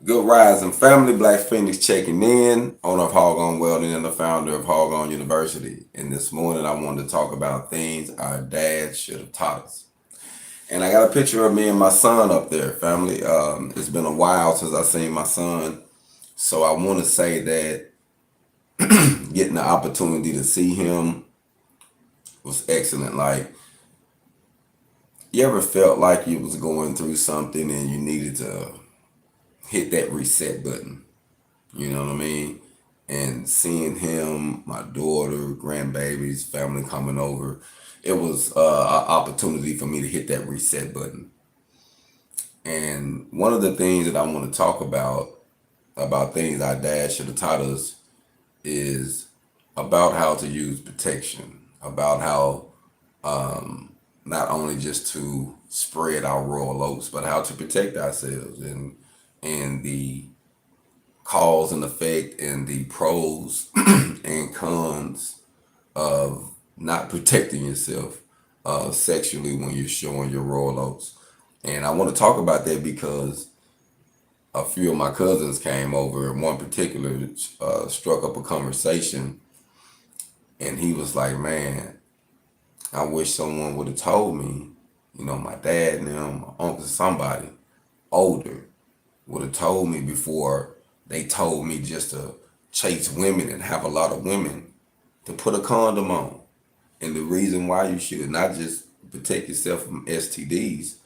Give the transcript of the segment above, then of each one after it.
Good rising family, Black Feniks checking in, owner of HogOn Welding and the founder of HogOn University. And this morning I wanted to talk about things our dad should have taught us. And I got a picture of me and my son up there, family. It's been a while since I seen my son. So I want to say that getting the opportunity to see him was excellent. Like, you ever felt like you was going through something and you needed to hit that reset button? You know what I mean? And seeing him, my daughter, grandbabies, family coming over, it was an opportunity for me to hit that reset button. And one of the things that I want to talk about things our dad should have taught us, is about how to use protection, about how not only just to spread our royal oats, but how to protect ourselves and the cause and effect and the pros and cons of not protecting yourself sexually when you're showing your royal oats. And I want to talk about that because a few of my cousins came over, and one particular struck up a conversation, and he was like, "Man, I wish someone would have told me, my dad and them, my uncle, somebody older would have told me before they told me just to chase women and have a lot of women, to put a condom on. And the reason why you should not just protect yourself from STDs,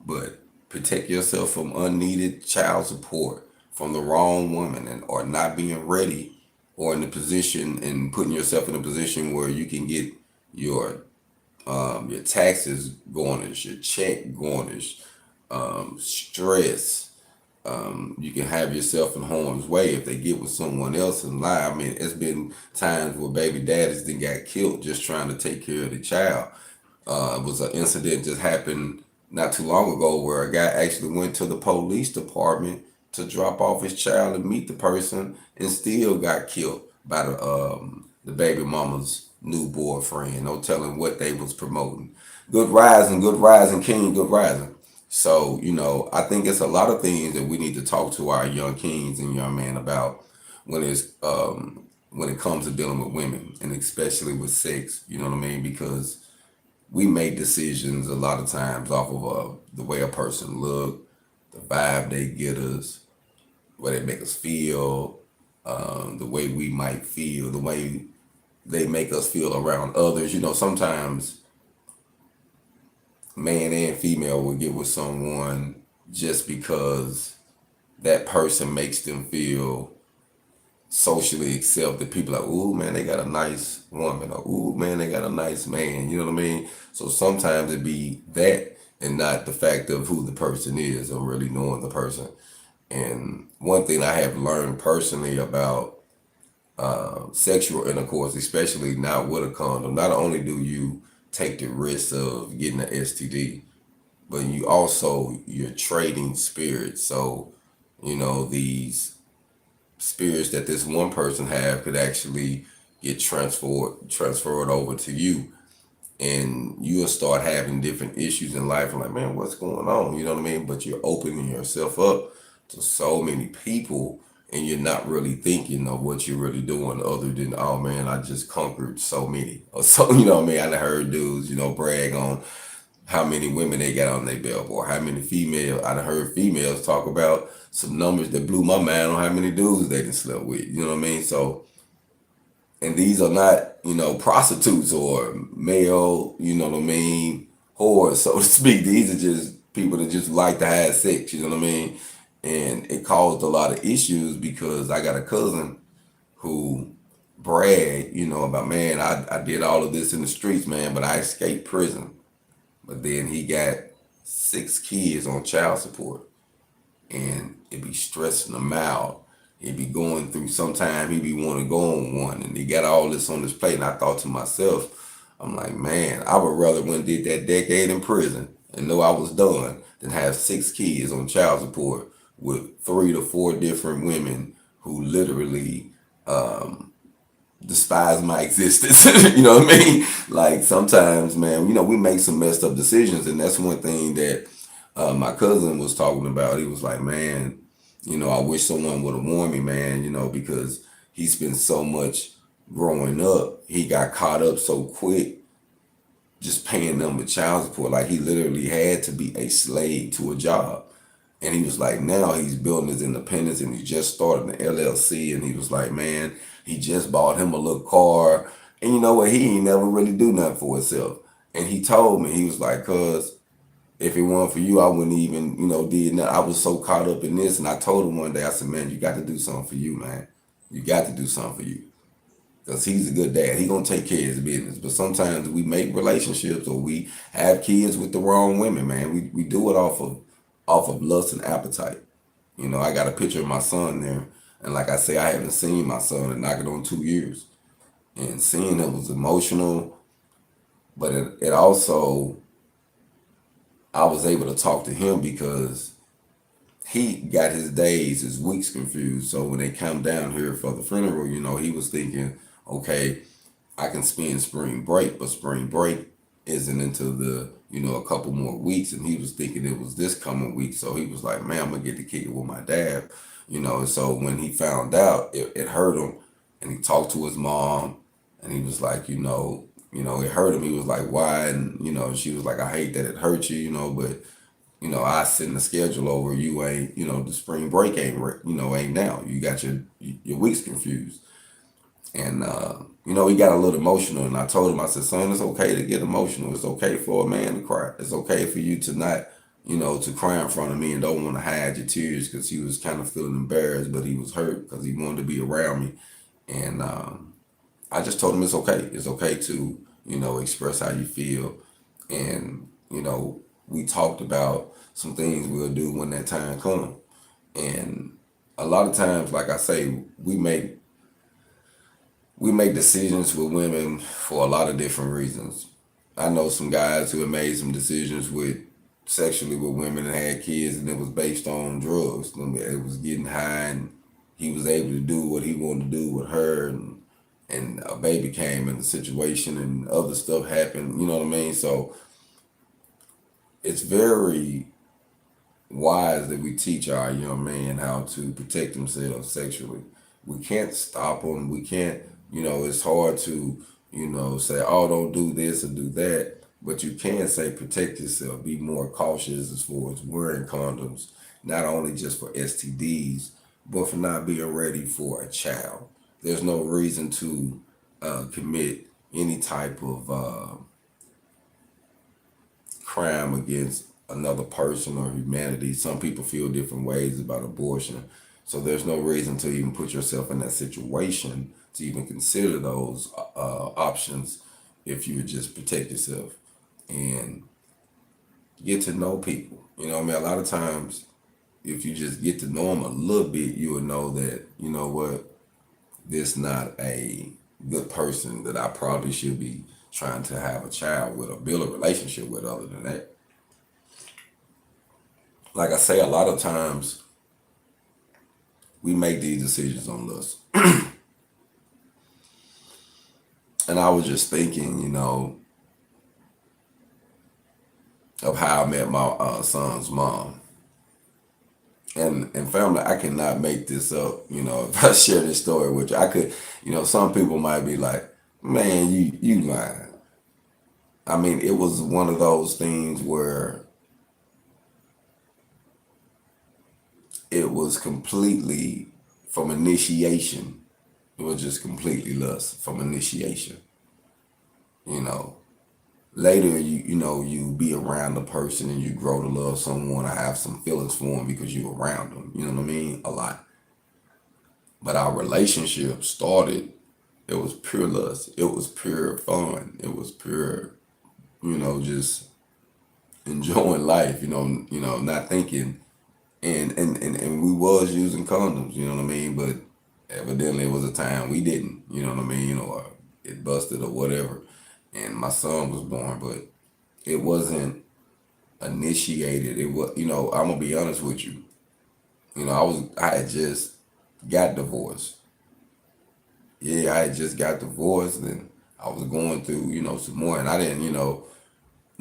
but protect yourself from unneeded child support from the wrong woman, and or not being ready or in the position and putting yourself in a position where you can get your taxes garnished, your check garnished, stress. You can have yourself in harm's way if they get with someone else and lie. I mean, it's been times where baby daddies then got killed just trying to take care of the child. It was an incident just happened not too long ago where a guy actually went to the police department to drop off his child and meet the person, and still got killed by the baby mama's new boyfriend. No telling what they was promoting. Good rising, King, good rising. So, I think it's a lot of things that we need to talk to our young kings and young men about when it comes to dealing with women, and especially with sex. You know what I mean? Because we make decisions a lot of times off of the way a person look, the vibe they get us, the way they make us feel, the way we might feel, the way they make us feel around others. Sometimes man and female will get with someone just because that person makes them feel socially accepted. People are like, ooh man, they got a nice woman, or ooh man, they got a nice man. You know what I mean? So sometimes it be that and not the fact of who the person is or really knowing the person. And one thing I have learned personally about sexual intercourse, especially not with a condom, not only do you take the risk of getting an STD, but you're trading spirits. So, these spirits that this one person have could actually get transferred over to you, and you'll start having different issues in life. I'm like, man, what's going on? You know what I mean? But you're opening yourself up to so many people, and you're not really thinking of what you're really doing, other than, oh man, I just conquered so many. Or so, you know what I mean? I done heard dudes, brag on how many women they got on their belt, or how many females. I done heard females talk about some numbers that blew my mind on how many dudes they done slept with. You know what I mean? So, and these are not, prostitutes or male, you know what I mean, whores, so to speak. These are just people that just like to have sex, you know what I mean? And it caused a lot of issues because I got a cousin who bragged, about, man, I did all of this in the streets, man, but I escaped prison. But then he got 6 kids on child support, and it be stressing him out. He be going through, sometime he be want to go on one, and he got all this on his plate. And I thought to myself, I'm like, man, I would rather went did that decade in prison and know I was done than have 6 kids on child support with 3 to 4 different women who literally despise my existence. You know what I mean? Like, sometimes, man, we make some messed up decisions, and that's one thing that my cousin was talking about. He was like, man, I wish someone would have warned me, man, because he spent so much growing up. He got caught up so quick just paying them with child support. Like he literally had to be a slave to a job. And he was like, now he's building his independence and he just started an LLC. And he was like, man, he just bought him a little car. And you know what? He ain't never really do nothing for himself. And he told me, he was like, cuz if it weren't for you, I wouldn't even, did nothing. I was so caught up in this. And I told him one day, I said, man, you got to do something for you, man. You got to do something for you. Because he's a good dad. He gonna take care of his business. But sometimes we make relationships or we have kids with the wrong women, man. We do it off of lust and appetite. I got a picture of my son there. And like I say, I haven't seen my son in knocking on 2 years. And seeing him was emotional, but it also, I was able to talk to him because he got his days, his weeks confused. So when they come down here for the funeral, he was thinking, okay, I can spend spring break, but spring break isn't until a couple more weeks. And he was thinking it was this coming week. So he was like, man, I'm gonna get to kick it with my dad, And so when he found out, it hurt him. And he talked to his mom and he was like, it hurt him. He was like, why? And, she was like, I hate that it hurt you, but I send the schedule over. You ain't, the spring break ain't now. You got your weeks confused. And, he got a little emotional. And I told him, I said, son, it's okay to get emotional. It's okay for a man to cry. It's okay for you to not, to cry in front of me and don't want to hide your tears, because he was kind of feeling embarrassed, but he was hurt because he wanted to be around me. And I just told him it's okay. It's okay to, express how you feel. And, we talked about some things we'll do when that time comes. And a lot of times, like I say, we make decisions with women for a lot of different reasons. I know some guys who have made some decisions sexually with women and had kids, and it was based on drugs. It was getting high, and he was able to do what he wanted to do with her, and a baby came in the situation, and other stuff happened. You know what I mean? So it's very wise that we teach our young men how to protect themselves sexually. We can't stop them. We can't, it's hard to, say, oh, don't do this or do that. But you can say protect yourself. Be more cautious as far as wearing condoms, not only just for STDs, but for not being ready for a child. There's no reason to commit any type of crime against another person or humanity. Some people feel different ways about abortion. So there's no reason to even put yourself in that situation to even consider those options if you would just protect yourself and get to know people. A lot of times, if you just get to know them a little bit, you will know that, this not a good person that I probably should be trying to have a child with or build a relationship with other than that. Like I say, a lot of times we make these decisions on lust. And I was just thinking, of how I met my son's mom. And family, I cannot make this up. If I share this story with you, I could, some people might be like, man, you lying. I mean, it was one of those things where it was completely from initiation. It was just completely lust from initiation. Later, you be around the person and you grow to love someone. I have some feelings for them because you're around them. You know what I mean? A lot. But our relationship started, it was pure lust. It was pure fun. It was pure, just enjoying life, not thinking. And we was using condoms, you know what I mean? But evidently it was a time we didn't, you know what I mean? Or it busted or whatever. And my son was born, but it wasn't initiated. It was, I'm gonna be honest with you. I had just got divorced. Yeah, I had just got divorced, and I was going through, some more, and I didn't,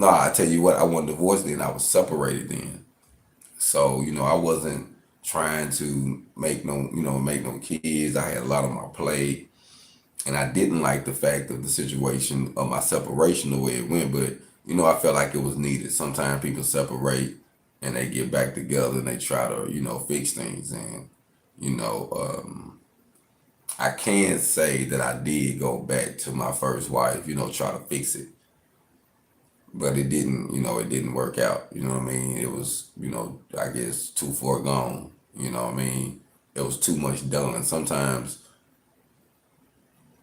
I tell you what, I wasn't divorced then. I was separated then. So, I wasn't trying to make no kids. I had a lot on my plate, and I didn't like the fact of the situation of my separation the way it went. But I felt like it was needed. Sometimes people separate and they get back together and they try to fix things. And you know, I can say that I did go back to my first wife, try to fix it, but it didn't work out. You know what I mean? It was, I guess too far gone. You know what I mean? It was too much done. Sometimes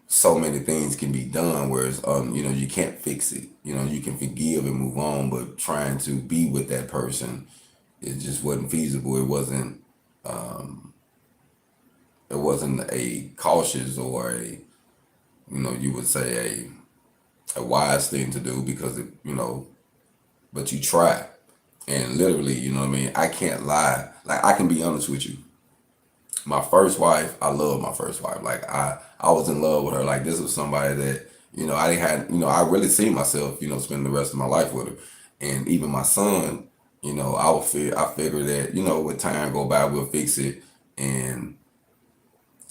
so many things can be done, whereas, you can't fix it. You can forgive and move on, but trying to be with that person, it just wasn't feasible. It wasn't a cautious or you would say a wise thing to do because but you try. And literally, you know what I mean? I can't lie. Like, I can be honest with you. My first wife, I love my first wife. Like, I was in love with her. Like, this was somebody that, I didn't had, I really see myself, spending the rest of my life with her. And even my son, I figure that, with time go by, we'll fix it. And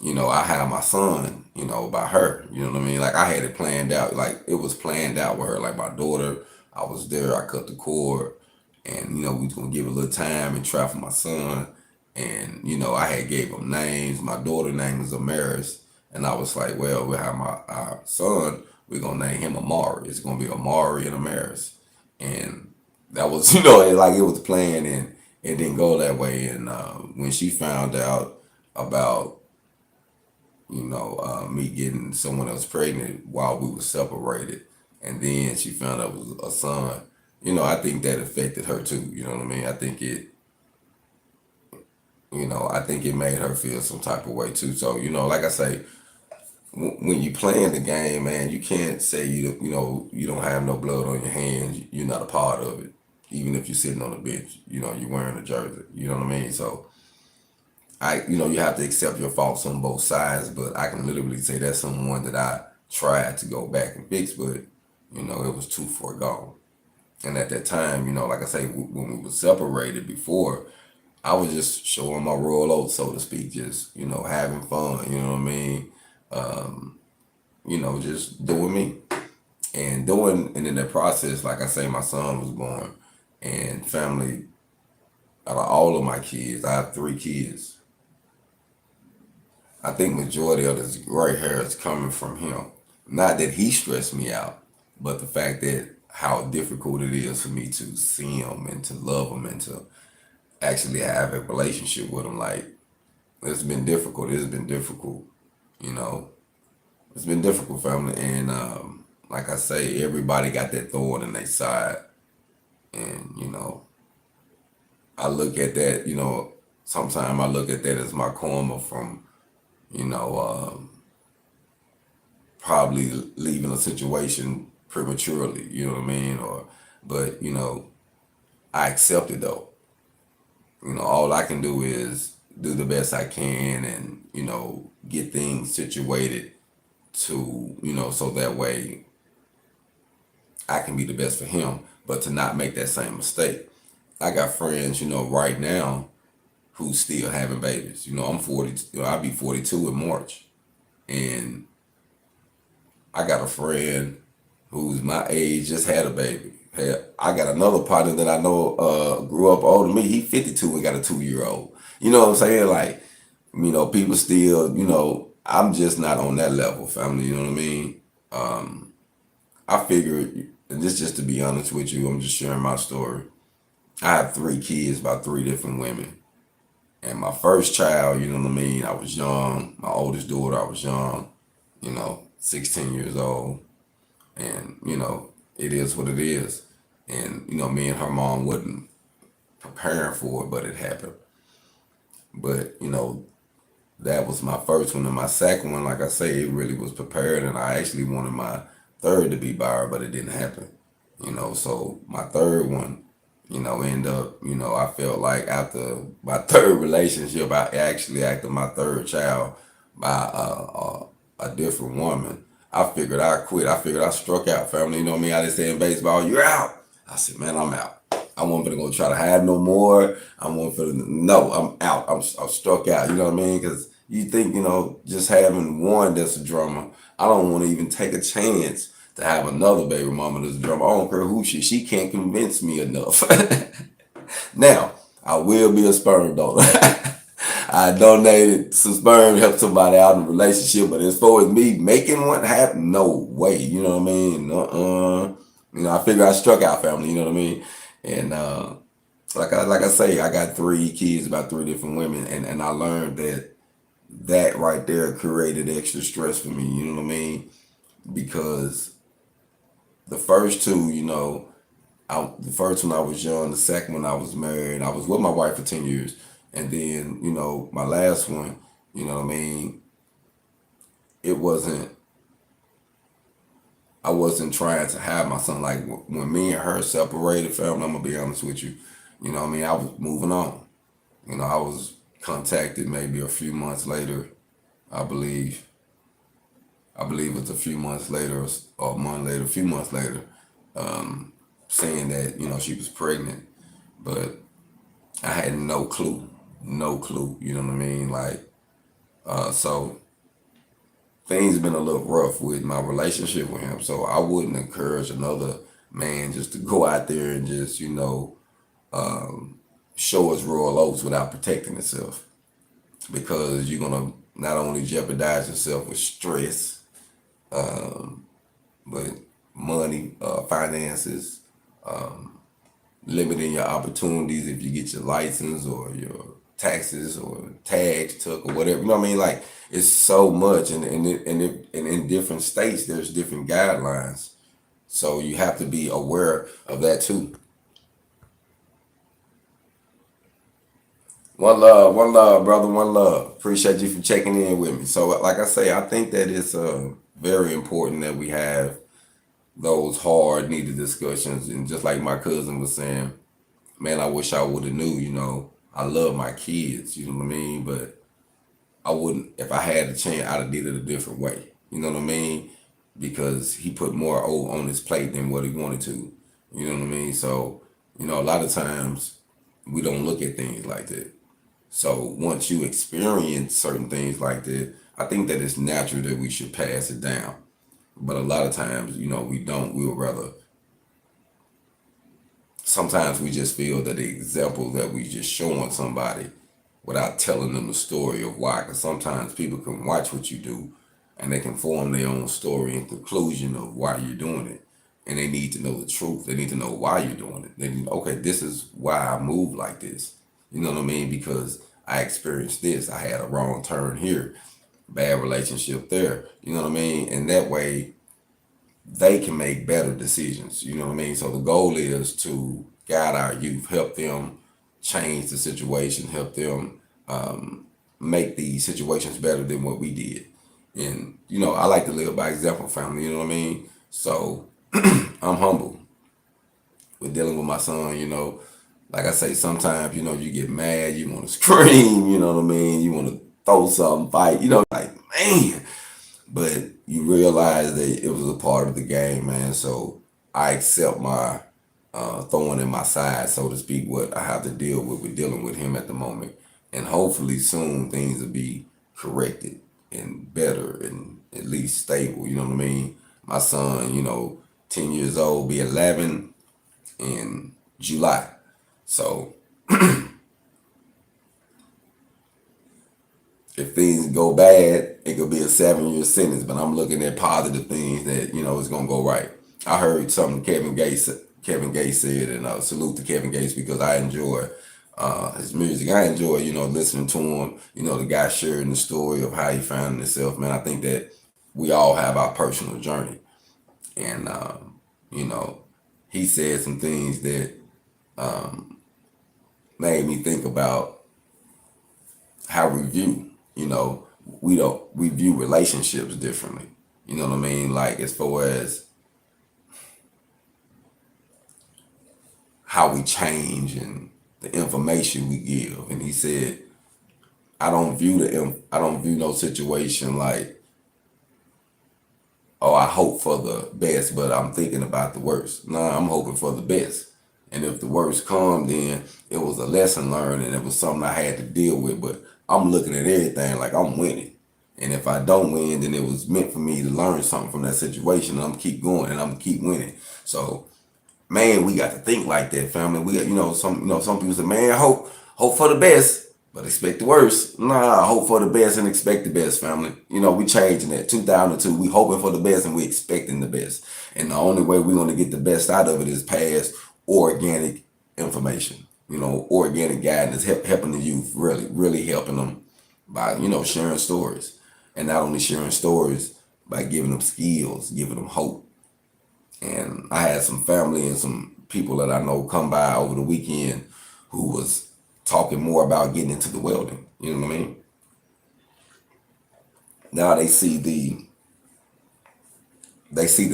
I have my son, by her. You know what I mean? Like, I had it planned out. Like, it was planned out with her. Like, my daughter, I was there. I cut the cord, and we was gonna give it a little time and try for my son. And I had gave him names. My daughter's name is Amaris, and I was like, well, we have our son. We're gonna name him Amari. It's gonna be Amari and Amaris, and that was like it was planned, and it didn't go that way. And when she found out about me getting someone else pregnant while we were separated, and then she found out it was a son. I think that affected her too. You know what I mean? I think it made her feel some type of way too. So, like I say, when you playing the game, man, you can't say you don't have no blood on your hands. You're not a part of it, even if you're sitting on the bench. You're wearing a jersey. You know what I mean? So, you have to accept your faults on both sides, but I can literally say that's someone that I tried to go back and fix, but it was too far gone. And at that time, like I say, when we were separated before, I was just showing my royal oats, so to speak, just having fun. You know what I mean? Just doing me and in that process, like I say, my son was born, and family. Out of all of my kids, I have 3 kids. I think majority of this gray hair is coming from him. Not that he stressed me out, but the fact that how difficult it is for me to see him and to love him and to actually have a relationship with him. Like, it's been difficult. It's been difficult. You know, it's been difficult, family. And like I say, everybody got that thorn in their side. And, I look at that, sometimes I look at that as my karma from, you know, probably leaving a situation prematurely, you know what I mean? But, I accept it though. All I can do is do the best I can and, get things situated to, so that way I can be the best for him, but to not make that same mistake. I got friends, right now who's still having babies. I'm 40, I'll be 42 in March. And I got a friend who's my age, just had a baby. I got another partner that I know grew up older than me. He 52 and got a 2-year-old. You know what I'm saying? Like, people still, I'm just not on that level, family. You know what I mean? I figured, and this just to be honest with you, I'm just sharing my story. I have 3 kids by 3 different women. And my first child, you know what I mean? I was young. My oldest daughter, I was young, 16 years old. And, it is what it is. And, me and her mom wasn't preparing for it, but it happened. But, that was my first one. And my second one, like I say, it really was prepared. And I actually wanted my third to be by her, but it didn't happen. So my third one, end up, I felt like after my third relationship, I actually, after my third child, by a different woman, I figured I quit. I figured I struck out, family. You know me, I just say in baseball, you're out. I said, man, I'm out. I wasn't gonna go try to have no more. I wasn't finna, no, I'm out. I'm struck out. You know what I mean? Because you think, just having one that's a drummer, I don't want to even take a chance to have another baby mama that's a drummer. I don't care who she can't convince me enough. Now, I will be a sperm donor. I donated some sperm, helped somebody out in a relationship, but as far as me making one happen, no way. You know what I mean? I figure I struck out family. You know what I mean? And like I say, I got 3 kids, about 3 different women, and I learned that right there created extra stress for me. You know what I mean? Because the first two, the first one I was young, the second one I was married. I was with my wife for 10 years. And then, my last one, you know what I mean? It wasn't, I wasn't trying to have my son. Like when me and her separated, family, I'm gonna be honest with you. You know what I mean? I was moving on. I was contacted maybe a few months later, I believe. I believe it's a few months later or a month later, a few months later, saying that, she was pregnant. But I had no clue. No clue. You know what I mean? Like, so things been a little rough with my relationship with him. So I wouldn't encourage another man just to go out there and just, show his royal oats without protecting himself. Because you're gonna not only jeopardize yourself with stress, but money, finances, limiting your opportunities if you get your license or your taxes or tags took or whatever. You know what I mean? Like it's so much, and in different states there's different guidelines, so you have to be aware of that too. One love, brother. One love. Appreciate you for checking in with me. So, like I say, I think that it's very important that we have those hard, needed discussions. And just like my cousin was saying, man, I wish I would have knew. I love my kids. You know what I mean? But I wouldn't, if I had the chance, I'd have did it a different way. You know what I mean? Because he put more on his plate than what he wanted to. You know what I mean? So, a lot of times we don't look at things like that. So once you experience certain things like that, I think that it's natural that we should pass it down. But a lot of times, we don't. We would rather, sometimes we just feel that the example that we just showing somebody without telling them the story of why. Because sometimes people can watch what you do and they can form their own story and conclusion of why you're doing it. And they need to know the truth. They need to know why you're doing it. They need, okay, this is why I move like this. You know what I mean? Because I experienced this. I had a wrong turn here, bad relationship there. You know what I mean? And that way they can make better decisions. You know what I mean? So the goal is to guide our youth, help them change the situation, help them make these situations better than what we did. And, I like to live by example, family. You know what I mean? So I'm humble with dealing with my son. Like I say, sometimes, you get mad, you want to scream, you know what I mean? You want to throw something, fight, like, man. But you realize that it was a part of the game, man. So I accept my thorn in my side, so to speak, what I have to deal with dealing with him at the moment. And hopefully soon things will be corrected and better and at least stable, you know what I mean? My son, 10 years old, be 11 in July. So if things go bad, it could be a 7-year sentence, but I'm looking at positive things that, it's going to go right. I heard something Kevin Gates said, and salute to Kevin Gates because I enjoy his music. I enjoy, listening to him, the guy sharing the story of how he found himself. Man, I think that we all have our personal journey. And, he said some things that made me think about how we view, we view relationships differently. You know what I mean? Like as far as how we change and the information we give. And he said, I don't view no situation like, oh, I hope for the best, but I'm thinking about the worst. No, I'm hoping for the best. And if the worst come, then it was a lesson learned and it was something I had to deal with. But I'm looking at everything like I'm winning. And if I don't win, then it was meant for me to learn something from that situation, and I'm keep going and I'm keep winning. So, man, we got to think like that, family. We got, some people say, man, hope for the best, but expect the worst. Nah, hope for the best and expect the best, family. We changing that. 2002, we hoping for the best and we expecting the best. And the only way we're gonna get the best out of it is past organic information. Organic guidance, helping the youth, really, really helping them by, sharing stories. And not only sharing stories, by giving them skills, giving them hope. And I had some family and some people that I know come by over the weekend who was talking more about getting into the welding. You know what I mean? Now they see the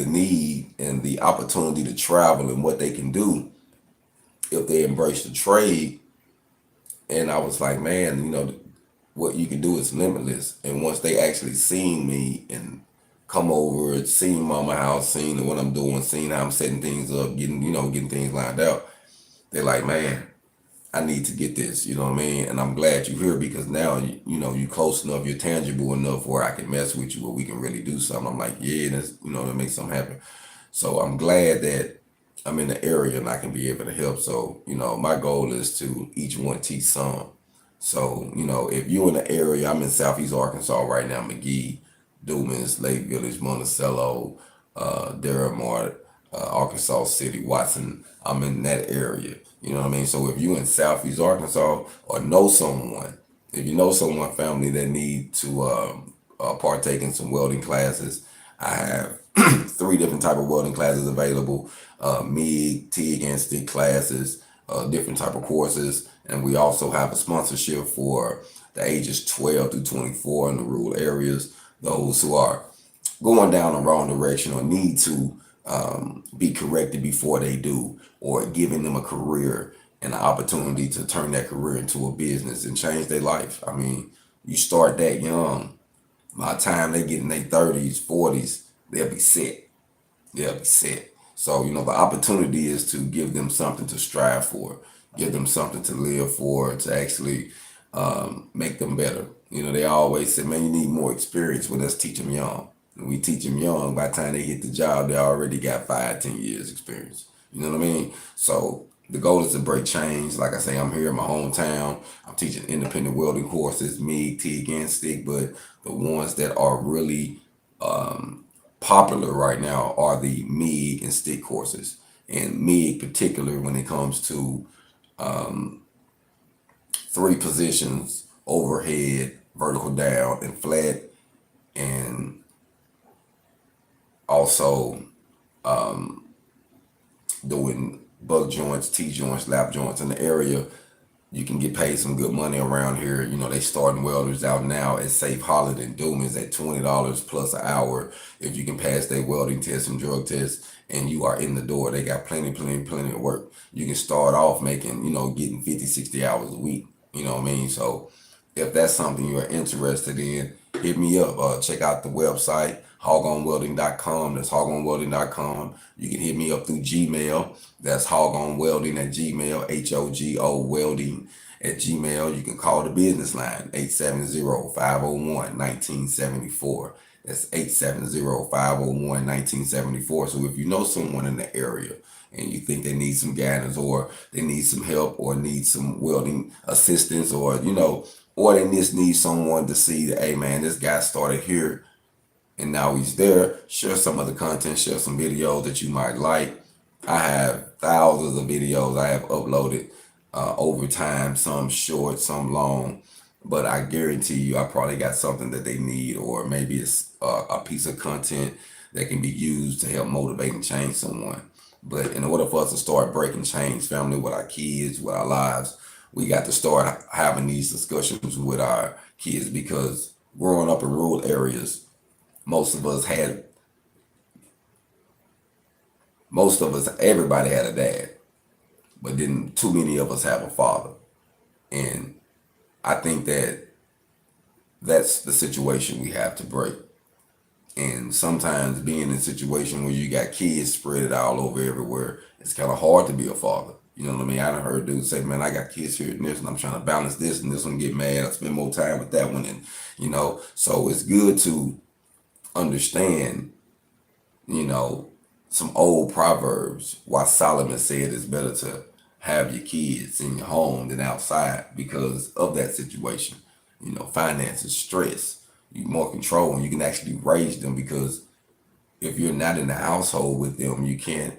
need and the opportunity to travel and what they can do if they embrace the trade. And I was like, man, what you can do is limitless. And once they actually seen me and come over, seen mama house, seen what I'm doing, seen how I'm setting things up, getting things lined out, they're like, man, I need to get this, you know what I mean? And I'm glad you're here because now, you're close enough, you're tangible enough where I can mess with you, where we can really do something. I'm like, yeah, that's, that makes something happen. So I'm glad that I'm in the area and I can be able to help. So, my goal is to each one teach some. So, if you're in the area, I'm in Southeast Arkansas right now, McGee, Dumas, Lake Village, Monticello, Deramart, Arkansas City, Watson. I'm in that area. You know what I mean? So if you in Southeast Arkansas or know someone, if you know someone, family that need to partake in some welding classes, I have 3 different type of welding classes available: MIG, TIG, and stick classes, different type of courses, and we also have a sponsorship for the ages 12 through 24 in the rural areas. Those who are going down the wrong direction or need to be corrected before they do, or giving them a career and an opportunity to turn that career into a business and change their life. I mean, you start that young. By the time they get in their 30s, 40s, they'll be set. They'll be set. So, the opportunity is to give them something to strive for, give them something to live for, to actually make them better. They always say, man, you need more experience. Well, let's teach them young. And we teach them young. By the time they hit the job, they already got 5, 10 years experience. You know what I mean? So the goal is to break change. Like I say, I'm here in my hometown. I'm teaching independent welding courses, MIG, TIG, and stick. But the ones that are really popular right now are the MIG and stick courses. And MIG particular when it comes to 3 positions: overhead, vertical down, and flat. And also doing butt joints, T-joints, lap joints in the area. You can get paid some good money around here. They starting welders out now at Safe Holiday and Dumas at $20 plus an hour. If you can pass their welding test and drug test and you are in the door, they got plenty of work. You can start off making, getting 50, 60 hours a week. You know what I mean? So if that's something you're interested in, hit me up. Check out the website, HogOn2017. That's HogOn2017. You can hit me up through Gmail. That's HogOnWelding at Gmail, HOGO Welding at Gmail. You can call the business line, 870-501-1974. That's 870-501-1974. So if you know someone in the area and you think they need some guidance or they need some help or need some welding assistance or they just need someone to see that, hey man, this guy started here and now he's there, share some of the content, share some videos that you might like. I have thousands of videos I have uploaded over time, some short, some long, but I guarantee you I probably got something that they need, or maybe it's a piece of content that can be used to help motivate and change someone. But in order for us to start breaking change, family, with our kids, with our lives, we got to start having these discussions with our kids, because growing up in rural areas, everybody had a dad, but then too many of us have a father. And I think that's the situation we have to break. And sometimes being in a situation where you got kids spread out all over everywhere, it's kind of hard to be a father. You know what I mean? I done heard dudes say, man, I got kids here and this, and I'm trying to balance this, and this one get mad. I spend more time with that one. And, so it's good to understand, you know, some old proverbs. Why Solomon said it's better to have your kids in your home than outside because of that situation. Finances, stress, you more control, and you can actually raise them because if you're not in the household with them, you can't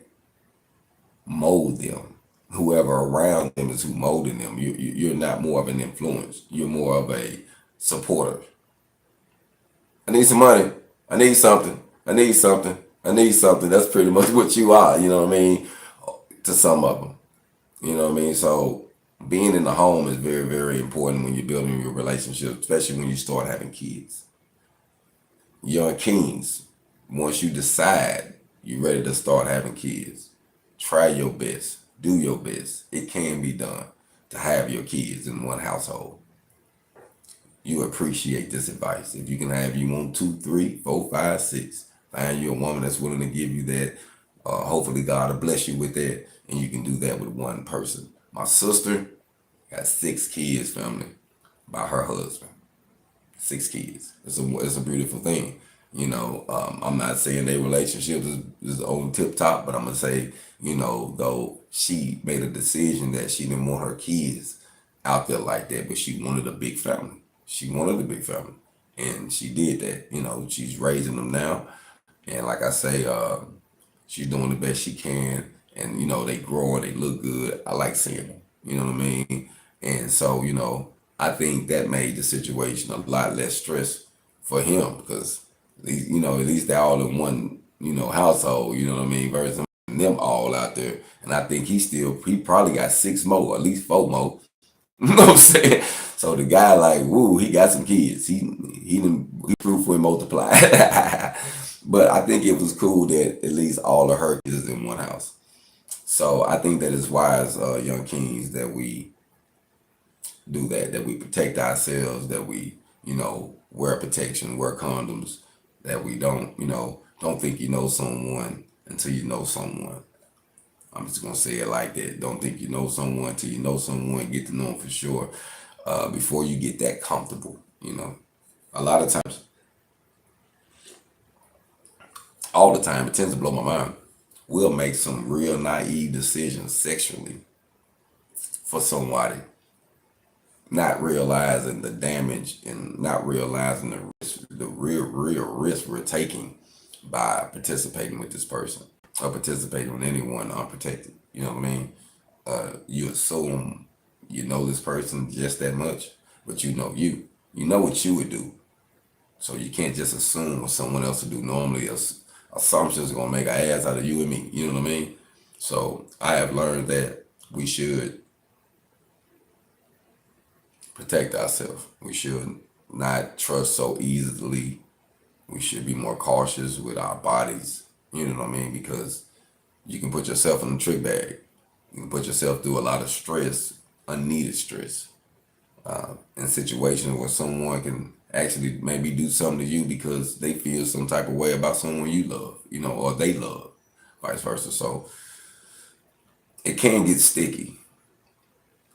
mold them. Whoever around them is who molding them. You're not more of an influence. You're more of a supporter. I need some money. I need something. I need something. I need something. That's pretty much what you are. You know what I mean? To some of them. You know what I mean? So being in the home is very, very important when you're building your relationship, especially when you start having kids. Young kings, once you decide you're ready to start having kids, try your best, do your best. It can be done to have your kids in one household. You appreciate this advice. If you can have you on 2, 3, 4, 5, 6, find you a woman that's willing to give you that. Hopefully God will bless you with that, and you can do that with one person. My sister got 6 kids, family, by her husband. 6 kids. It's a beautiful thing. I'm not saying their relationship is on tip top, but I'm gonna say, though she made a decision that she didn't want her kids out there like that, but she wanted a big family. She wanted a big family, and she did that. She's raising them now, and like I say, she's doing the best she can, and they growing, they look good. I like seeing them. You know what I mean? And so, I think that made the situation a lot less stress for him because at least they're all in one, household, you know what I mean, versus them all out there. And I think he probably got 6 more, at least 4 more. You know what I'm saying? So the guy like, woo, he got some kids. He fruitful and multiply. But I think it was cool that at least all of her kids is in one house. So I think that it's wise, young kings, that we do that we protect ourselves, that we, wear protection, wear condoms, that we don't think you know someone until you know someone. I'm just gonna say it like that. Don't think you know someone until you know someone, get to know them for sure, before you get that comfortable. A lot of times, all the time, it tends to blow my mind. We'll make some real naive decisions sexually for somebody, not realizing the damage and not realizing the real risk we're taking by participating with this person or participating with anyone unprotected. You know what I mean? You assume you know this person just that much, but you know what you would do. So you can't just assume what someone else would do. Normally, assumptions are gonna make an ass out of you and me. You know what I mean? So I have learned that we should protect ourselves. We should not trust so easily. We should be more cautious with our bodies. You know what I mean? Because you can put yourself in a trick bag. You can put yourself through a lot of stress, unneeded stress, in situations where someone can actually maybe do something to you because they feel some type of way about someone you love, or they love, vice versa. So it can get sticky.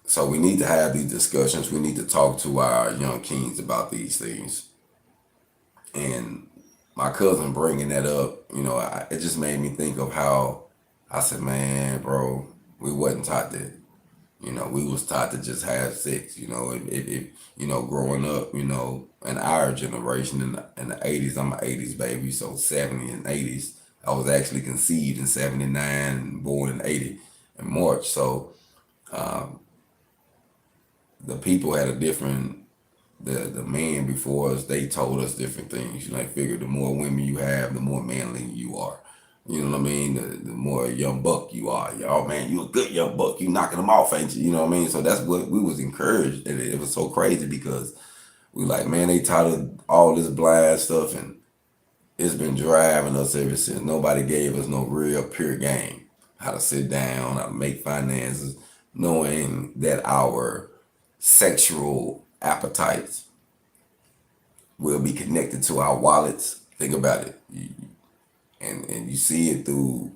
So we need to have these discussions. We need to talk to our young kings about these things. And my cousin bringing that up, it just made me think of how I said, man, bro, we wasn't taught that. We was taught to just have sex. If growing up, in our generation in the 80s, I'm an 80s baby, so 70 and 80s. I was actually conceived in 79 and born in 80 in March. So the people had a different, the man before us, they told us different things. I figured the more women you have, the more manly you are. You know what I mean? The more young buck you are. Oh man, you a good young buck. You knocking them off, ain't you? You know what I mean? So that's what we was encouraged. And it was so crazy because we like, man, they taught us all this blind stuff, and it's been driving us ever since. Nobody gave us no real pure game. How to sit down, how to make finances, knowing that our sexual appetites will be connected to our wallets. Think about it. And you see it through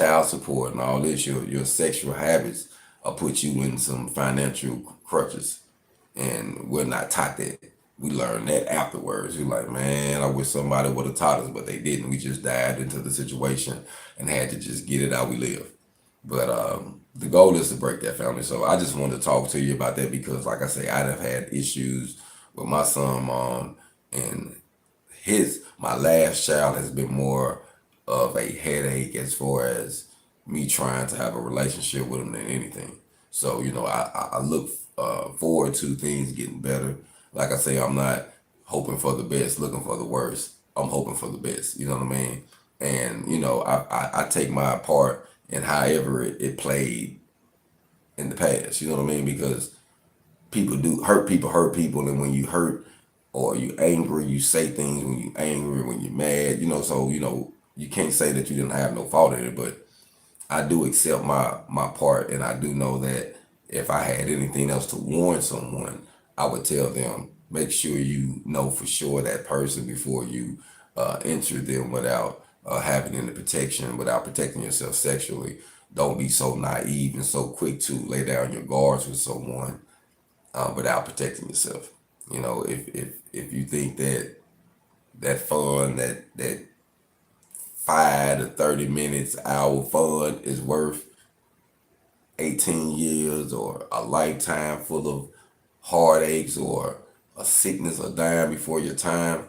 child support and all this, your sexual habits will put you in some financial crutches. And we're not taught that. We learned that afterwards. You're like, man, I wish somebody would have taught us, but they didn't. We just dived into the situation and had to just get it how we live. But the goal is to break that family. So I just wanted to talk to you about that because, like I say, I'd have had issues with my son, mom, and my last child has been more of a headache as far as me trying to have a relationship with him than anything. So, I look forward to things getting better. Like I say, I'm not hoping for the best, looking for the worst. I'm hoping for the best. You know what I mean? And, I take my part in however it played in the past. You know what I mean? Because people do hurt people. And when you hurt or you angry, you say things when you angry, when you're mad, so, you can't say that you didn't have no fault in it, but I do accept my part, and I do know that if I had anything else to warn someone, I would tell them, make sure you know for sure that person before you enter them without having any protection, without protecting yourself sexually. Don't be so naive and so quick to lay down your guards with someone without protecting yourself. If you think that fun, that 5 to 30 minutes, hour fun is worth 18 years or a lifetime full of heartaches or a sickness or dying before your time,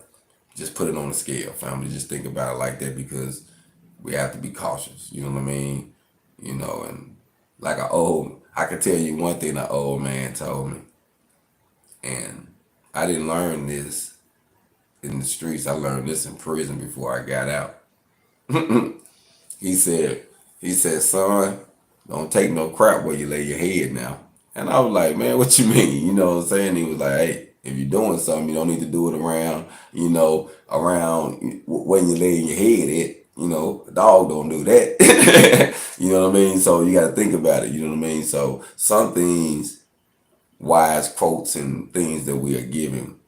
just put it on the scale, family. Just think about it like that because we have to be cautious. You know what I mean? And like I can tell you one thing an old man told me, and I didn't learn this in the streets. I learned this in prison before I got out. He said, son, don't take no crap where you lay your head now. And I was like, man, what you mean? You know what I'm saying? He was like, hey, if you're doing something, you don't need to do it around when you lay your head at. A dog don't do that. You know what I mean? So you got to think about it. You know what I mean? So some things, wise quotes and things that we are giving,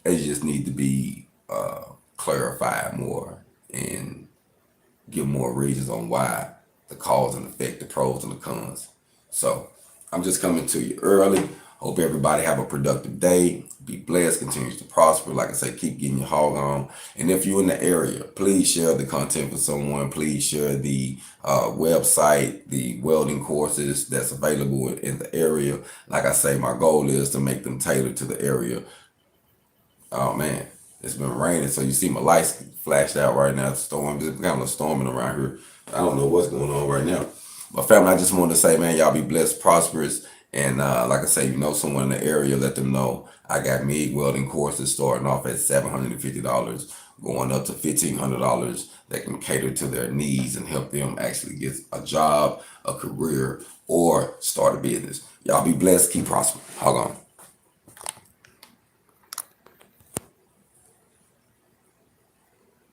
they just need to be clarified more and give more reasons on why, the cause and effect, the pros and the cons. So I'm just coming to you early. Hope everybody have a productive day. Be blessed, continues to prosper. Like I say, keep getting your hog on. And if you're in the area, please share the content with someone. Please share the website, the welding courses that's available in the area. Like I say, my goal is to make them tailored to the area. Oh man, it's been raining, so you see my lights flashed out right now. Storm, just kind of storming around here. I don't know what's going on right now. But family, I just wanted to say, man, y'all be blessed, prosperous, and like I say, someone in the area, let them know I got MIG welding courses starting off at $750, going up to $1,500 that can cater to their needs and help them actually get a job, a career, or start a business. Y'all be blessed, keep prospering. Hog on.